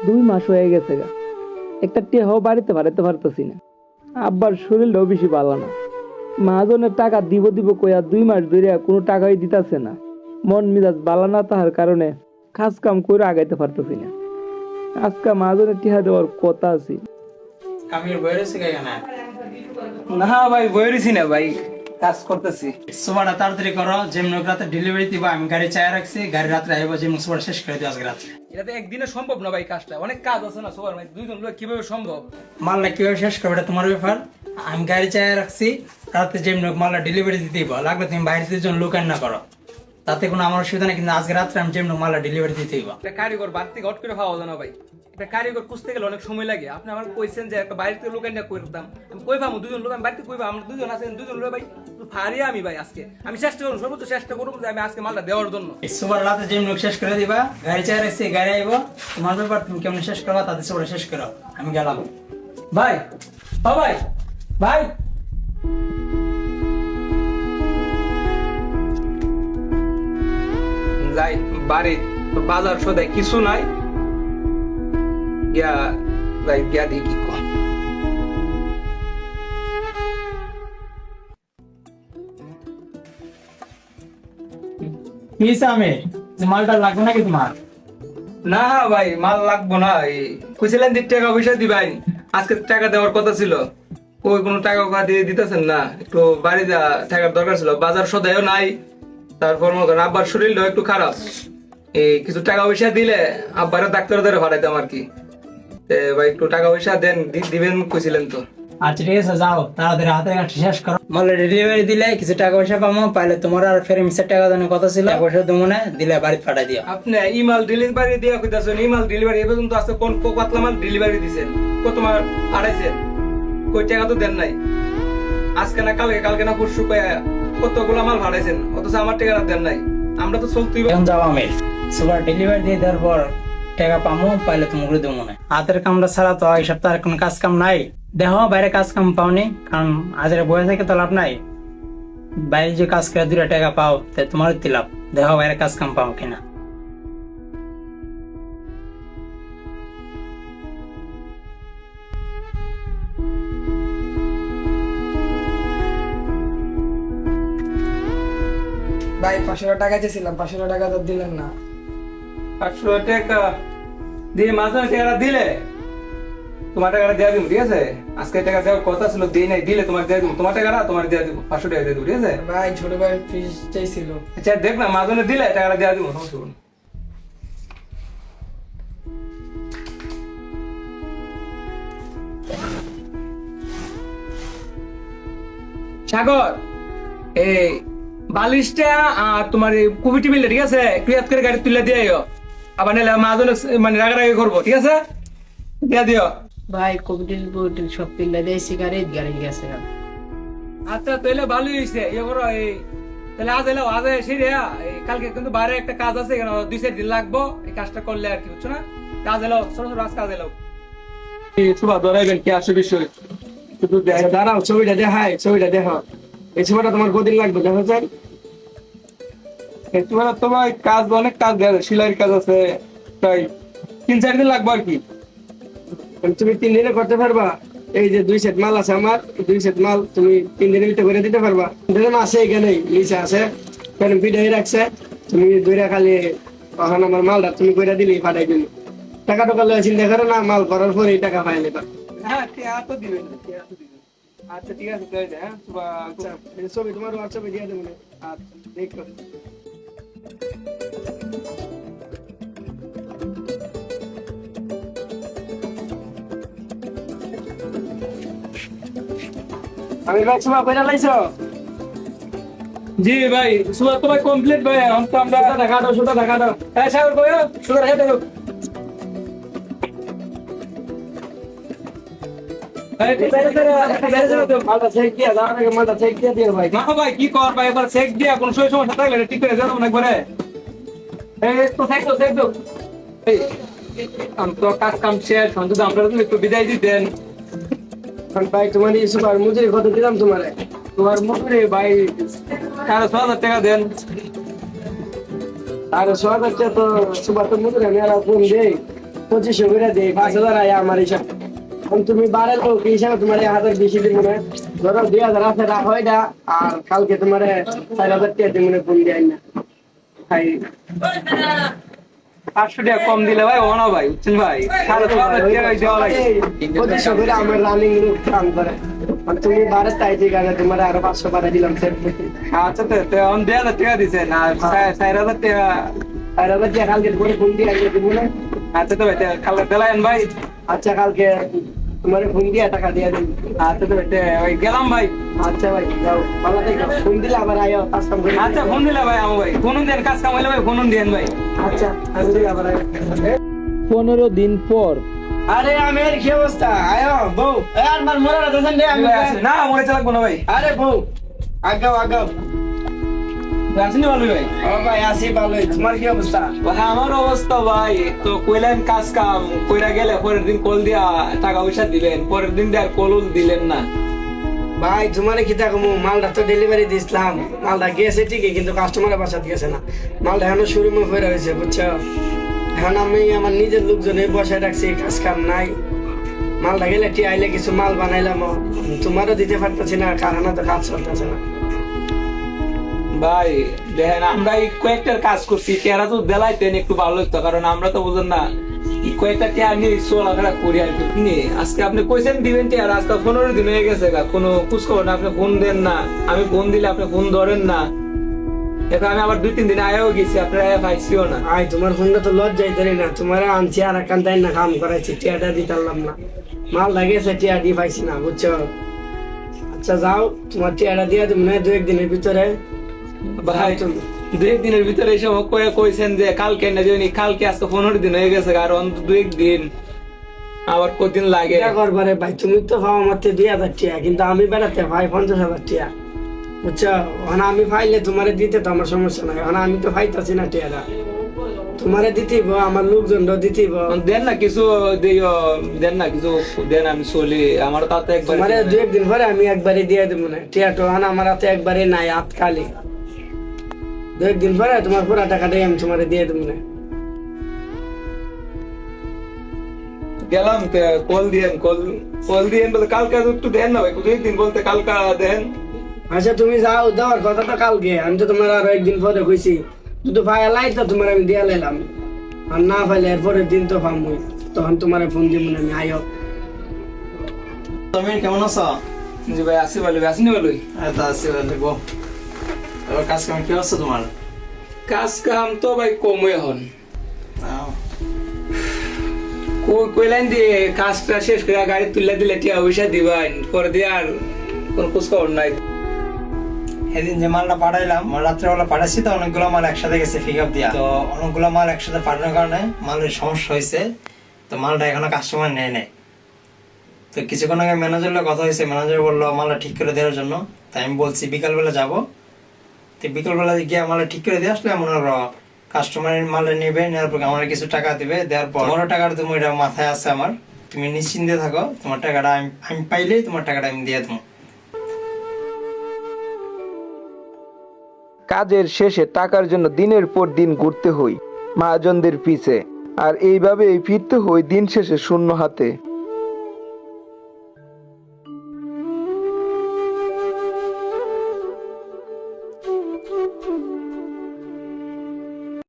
2 মাস হয়ে গেছে গা, একটা টেহাও বাড়িতে বাড়াইতে পারতেছি না। আব্বার শরীরটাও বেশি ভালো না। মহাজনের টাকা দিব দিব কইয়া 2 মাস ধরে কোনো টাকাই দিতাছে না। মন মেজাজ ভালো না তাহার কারণে কাজ কাম করে আগাইতে পারতেছি না। আজকে মহাজনের টিহা দেওয়ার কথা আছে। আমি বইরেছি কেন? না ভাই বইরেছি না ভাই, কাজ করতেছি। সুবাটা তাড়াতাড়ি করো, যেমন রাতে ডেলিভারি দিবা। আমি গাড়ি চায় রাখছি, গাড়ি রাত্রে আইবো, যেমন সুবাটা শেষ করে দিও আজকে রাত্রে। এটা তো একদিনে সম্ভব না ভাই, কাজটা অনেক কাজ আছে না সবার, ভাই 2 জন লোক কিভাবে সম্ভব? মালটা কিভাবে শেষ করবে এটা তোমার ব্যাপার। আমি গাড়ি চায় রাখছি, রাতে যেমন মালটা ডেলিভারি দিতে দিবা। লাগবে তুমি বাইরে থেকে লোক না করো, তাতে কোনো আমার অসুবিধা নেই। কিন্তু আজকে রাত্রে আমি যেমন মালটা ডেলিভারি দিতে দিবা। একটা কারিগর বাড়তি ঘট করে পাওয়া যায় না ভাই। একটা কারিগর খুঁজতে গেলে অনেক সময় লাগে। আপনি আমার কইছেন যে একটা বাইরে থেকে লোক এনে করতাম, আমি কই পাবো 2 জন লোক? আমি বাড়িতে কই পাবো? আমরা 2 জন আছেন, 2 জন লোক ভাই ফারিয়া আমি ভাই। আজকে আমি চেষ্টা করবো, সর্বোচ্চ চেষ্টা করবো যে আমি আজকে মালটা দেওয়ার জন্য। সুবার রাতে যেমন লোক শেষ করে দিবা, গাড়ি চায় রাখছি, গাড়ি আইবো। তোমার ব্যাপার, তুমি কেমন শেষ করবা তাদের সুবাটা শেষ করো। আমি গেলাম ভাই। ও ভাই, ভাই যাই বাড়ি, তো বাজার সদাই কিছু নাই, গিয়া যাই গিয়া দেখি কি কম। আমি মালটা লাগবে নাকি তোমার? না ভাই মাল লাগবো না, কইছিলেন যে টাকা পয়সা দিবেন, আজকে টাকা দেওয়ার কথা ছিল, ওই কোনো টাকা দিয়ে দিতেছেন না। একটু বাড়ি থাকার দরকার ছিল, বাজার সদাইও নাই। তারপর মনে করেন আব্বার শরীরটাও একটু খারাপ, এই কিছু টাকা পয়সা দিলে আব্বারে ডাক্তার ধরে ভাড়াইতাম আর কি। ভাই একটু টাকা পয়সা দেন, দিবেন কইছিলেন তো। আচ্ছা ঠিক আছে, যাও তাড়াতাড়ি হাতে কাছে শেষ করো। মালে ডেলিভারি দিলে কিছু টাকা পয়সা পাবো, পাইলে তোমার আর ফের মিশে টাকা দেওয়ার কথা ছিল, টাকা পয়সা দেবো না, দিলে বাড়ি পাঠাই দিও। আপনি ইমাল ডেলিভারি দিয়া কইতাছেন, ইমাল ডেলিভারি এ পর্যন্ত আছে কোন পাতলা মাল ডেলিভারি দিছেন? কত মাল পাঠাইছেন? কই টাকা তো দেন নাই। আজকে না কালকে, কালকে না পরশু কতগুলো মাল ভাড়াইছেন, অথচ আমার টাকা দেন নাই। আমরা তো চলতেই। এখন যাও, আমি সুপার ডেলিভারি দিয়ে দেওয়ার পর টাকা পাবো, পাইলে তোমাকে দেবো না। হাতের কামটা ছাড়া তো এই সপ্তাহে কোনো কাজ কাম নাই। দেখো বাইরে কাজ কাম পাওনি, কারণ হাজারে বয়ে থেকে তো লাভ নাই। বাইরে যে কাজ করে 2 টাকা পাও, তাই তোমার কি লাভ? দেখো বাইরে কাজ কাম পাও কিনা। ভাই 500 টাকা চেয়েছিলাম, 500 টাকা তো দিলেন না। 500 টাকা দিয়ে মাঝে টাকা দিলে তোমার টাকাটা দেওয়া দিব, ঠিক আছে? আজকে টাকা দেওয়ার কথা ছিল, দিই নাই, দিলে তোমার দেওয়া দিব। তোমার টাকাটা তোমার দেওয়া দিব, 500 টাকা দিয়ে দিব, ঠিক আছে? ভাই ছোট ভাই ফিস চাইছিল। আচ্ছা দেখ না, মাঝে দিলে টাকাটা দেওয়া দিব, সমস্যা নেই। সাগর, এই বালিশটা আর তোমার এই কবি টিবিলটা, ঠিক আছে? একটু ইয়াদ করে গাড়ি তুলে দিয়ে আবার নিলে মাঝে মানে রাগারাগি করবো, ঠিক আছে? দিয়া দিও। ভাই কবিটিল বইটিল সব পিল্লা দিয়েছি, গাড়ি গাড়ি গেছে। আচ্ছা তাহলে ভালোই হয়েছে, ইয়ে করো, এই তাহলে আজ এলো, আজ এসে কালকে কিন্তু বাইরে একটা কাজ আছে, এখানে 2-4 দিন লাগবো, এই কাজটা করলে আর কি, বুঝছো না? কাজ এলো, ছোট ছোট আজ কাজ এলো। সুবা ধরাইবেন কি আসে বিষয়, শুধু দাঁড়াও, ছবিটা দেখাই, ছবিটা দেখো। এই ছবিটা তোমার কদিন লাগবে দেখো স্যার? এই ছবিটা তোমার কাজ, অনেক কাজ দেয়, সেলাইয়ের কাজ আছে, প্রায় 3-4 দিন লাগবে আর কি। তুমি 3 দিনে করতে পারবা? এই যে 2 সেট মাল আছে আমার, 2 সেট মাল তুমি 3 দিনের ভিতরে করে দিতে পারবা? আছে এখানে নিচে আছে, ভিডিও রাখছে, তুমি দুইটা খালি তখন আমার মালটা তুমি করে দিলি, পাঠাই দিলি। টাকা টাকা লয়ে চিন্তা করো না, মাল করার পরে টাকা পাই নেবা। হ্যাঁ ঠিক তো দিবেন, ঠিক আছে দিবেন। আচ্ছা ঠিক আছে, তাই হ্যাঁ। আচ্ছা ছবি তোমার হোয়াটসঅ্যাপে দিয়ে দেবো। আচ্ছা দেখো। আমি ভাই সুবা কইরা লাইছো? জি ভাই, সুবা তো ভাই কমপ্লিট ভাই, এখন তো আমরা দেখা দাও, সুতা দেখা দাও। হ্যাঁ সাগর কই সুবা দেখা দাও। এই মালটা চেক দিয়া দাও, আগে মালটা চেক দিয়ে দিও ভাই। না ভাই কি কর ভাই, এবার চেক দিয়া কোন সমস্যা থাকলে ঠিক করে দেব না একবারে। এই তো চেক দাও। এই আম তো কাজ কাম শেষ, অন্তত আপনারা তো একটু বিদায় দিতেন। ভাই তোমার এই সুপার মজুরি কত দিলাম তোমারে? তোমার মুখে ভাই 6,000 টাকা দেন। আর 6,000 টাকা তো সুপার তো মজুরি আমি আর কম দেই। 2500 করে দে 5000 আয়া আমার হিসাব এখন তুমি বারে লোক হিসাবে তোমার 1000 বেশি দিব না ধরো 2000 আছে রাখো এটা আর কালকে তোমার 4000 টাকা দিব না ফোন দিয়ে না ভাই 500 টাকা কম দিলে ভাই ও না ভাই বুঝছেন ভাই 4500 টাকা দেওয়া লাগে 2500 করে আমার রানিং লোক কাম করে আর তুমি বারে তাইতে গেলে তোমার আরো 500 বাড়া দিলাম সেট আচ্ছা তো অন 2000 টাকা দিছেন আর 4000 টাকা 4000 টাকা কালকে পরে ফোন দিয়ে আইলে দিব না আচ্ছা তো ভাই কালকে দিলাম ভাই আচ্ছা কালকে তোমার ফোন দিয়ে টাকা দিয়ে দিন আচ্ছা তো ভাই গেলাম ভাই আচ্ছা ভাই যাও ভালো থেকো ফোন দিলে আবার আয়ো কাজ কাম করে আচ্ছা ফোন দিলা ভাই আমো ভাই ফোন দেন কাজ কাম হইলে ভাই ফোন দেন ভাই আচ্ছা আমি দিলে আবার আয়ো 15 দিন পর আরে আমের কি অবস্থা আয়ো বউ আর মার মোরা রাতেন রে আমি না মরে চালাক না ভাই আরে বউ আগাও আগাও আসেনি ভালো ভাই ও ভাই আসি ভালোই তোমার কি অবস্থা ভাই আমার অবস্থা ভাই তো কইলেন কাজ কাম কইরা গেলে পরের দিন কল দিয়া টাকা পয়সা দিবেন পরের দিন দিয়ে আর কল দিলেন না ভাই তোমার কি দেখো মালটা তো ডেলিভারি দিছিলাম মালটা গেছে ঠিকই কিন্তু কাস্টমারের বাসাতে গেছে না মালটা এখনো শোরুমে পড়ে রয়েছে বুঝছো এখন আমি আমার নিজের লোকজনে বসায় রাখছি কাজ কাম নাই মালটা গেলে আইলে কিছু মাল বানাইলাম তোমারও দিতে পারতেছি না কারণ তো কাজ চলতেছে না ভাই দেখেন আমরা এই কয়েকটার কাজ করছি টেরা তো দেলাইতেন একটু ভালো হতো কারণ আমরা তো বুঝেন না এই কয়েকটা টেরা নিয়ে চলাফেরা করি আর কি নিয়ে আজকে আপনি কইছেন দিবেন টেরা আজকে 15 দিন হয়ে গেছে কোনো কুছ খবর না আপনি ফোন দেন না আমি ফোন দিলে আপনি ফোন ধরেন না এখন আমি আবার 2-3 দিন আয়াও গেছি আপনারা আয়া পাইছিও না আই তোমার ফোনটা তো লজ্জাই ধরে না তোমার আনছি আর একান তাই না কাম করাইছি টিয়াটা দিতে পারলাম না মাল লাগেছে টিয়া দিয়ে পাইছি না বুঝছো আচ্ছা যাও তোমার টিয়াটা দিয়ে দেবো না 2-1 দিনের ভিতরে ভাই 2-1 দিনের ভিতরে এসে কইছেন যে কালকে না জানি কালকে আজকে 15 দিন হয়ে গেছে আর অন্তত 2-1 দিন আবার কতদিন লাগে কি করবারে ভাই তুমি তো পাও আমার 2000 টিয়া কিন্তু আমি বেড়াতে ভাই 50000 টিয়া বুঝছো এখন আমি পাইলে তোমারে দিতে তো আমার সমস্যা নাই এখন আমি তো পাইতাছি না টিয়াটা তোমারে দিতেইব আমার লোকজন দিতেইব দেন না কিছু দিও দেন না কিছু দেন আমি চলি আমার তাতে একবার তোমারে 2-1 দিন পরে আমি একবারে দিয়ে দেবো না টিয়াটো এখন আমার হাতে একবারে নাই হাত খালি 2-1 দিন পরে তোমার পুরো টাকাটাই আমি তোমারে দিয়ে দেবো না গেলাম কল দিয়েন কল দিয়েন বলে কালকে একটু দেন না ভাই 2-1 দিন বলতে কালকা দেন আচ্ছা তুমি যাও দেওয়ার কথা তো কালকে আমি তো তোমার আরো 1 দিন পরে কইছি তুই পায়া লাই তো তোমার আমি দিয়া লাইলাম আর না পাইলে এরপরের দিন তো পামই তখন তোমার ফোন দিব না আমি আয়ো তুমি কেমন আছো জি ভাই আসি ভালো আসনি ভালোই এটা আছে দেখো তোর কাজ কেমন কি হচ্ছে তোমার কাজ কাম তো ভাই কমই এখন আও, কইলেন দিয়ে কাজটা শেষ করে গাড়ি তুলে দিলে টিয়া পয়সা দিবেন পরে দিয়ে আর কোনো খোঁজ খবর নাই এদিন যে মালটা পাঠাইলাম রাত্রেবেলা পাঠাইছি তো অনেকগুলো মাল একসাথে গেছে পিক আপ দিয়া তো অনেকগুলো মাল একসাথে পাঠানোর কারণে মালের সমস্যা হয়েছে তো মালটা এখনো কাস্টমার নেয় নেয় তো কিছুক্ষণ আগে ম্যানেজারের কথা হয়েছে ম্যানেজার বললো মালটা ঠিক করে দেওয়ার জন্য তাই আমি বলছি বিকালবেলা যাব তো বিকালবেলা গিয়ে মালটা ঠিক করে দিয়ে আসলে আমার কাস্টমারের মালটা নেবে নেওয়ার পর আমার কিছু টাকা দিবে দেওয়ার পর তোমার টাকাটা তুমি এটা মাথায় আছে আমার তুমি নিশ্চিন্তে থাকো তোমার টাকাটা আমি পাইলেই তোমার টাকাটা আমি দিয়ে দেবো কাজের শেষে টাকার জন্য দিনের পর দিন ঘুরতে হই মহাজনদের পিছে আর এইভাবে ফিরতে হই দিন শেষে শূন্য হাতে।